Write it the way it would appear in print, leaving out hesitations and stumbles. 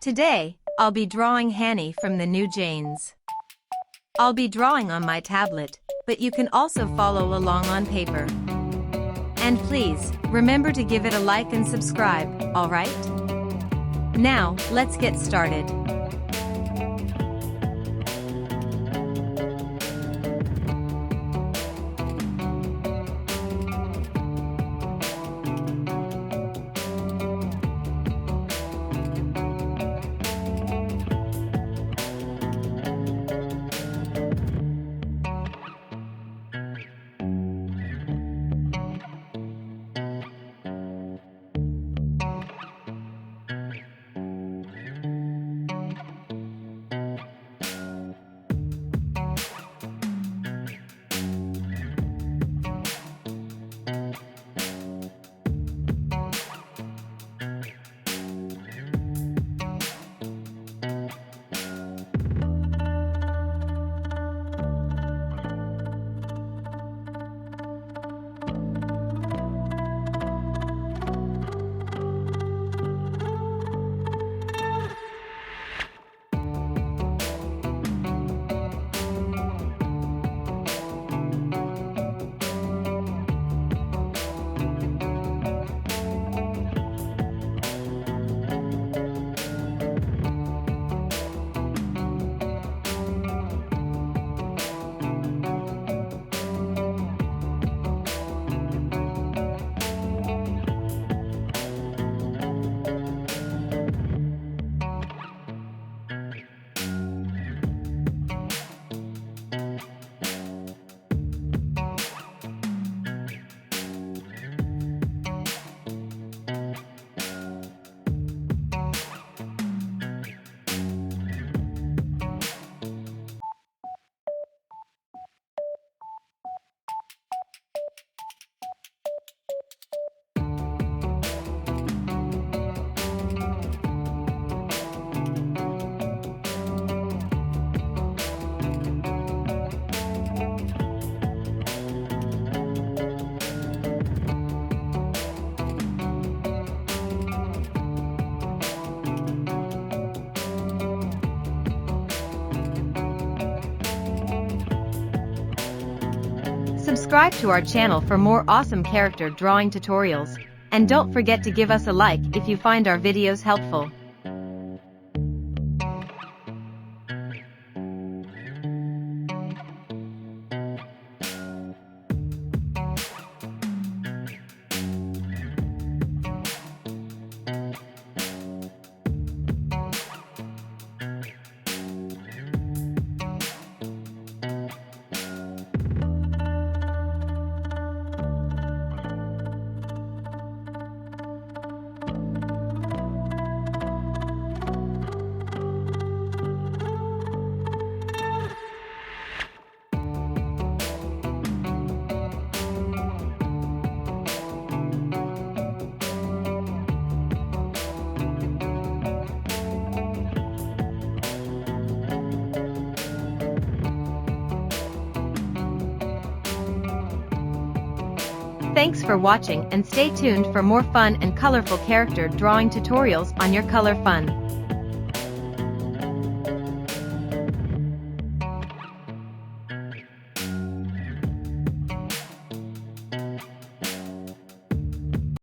Today, I'll be drawing Hanni from the new Janes. I'll be drawing on my tablet, but you can also follow along on paper. And please, remember to give it a like and subscribe, alright? Now, let's get started. Subscribe to our channel for more awesome character drawing tutorials, and don't forget to give us a like if you find our videos helpful. Thanks for watching, and stay tuned for more fun and colorful character drawing tutorials on your Color Fun.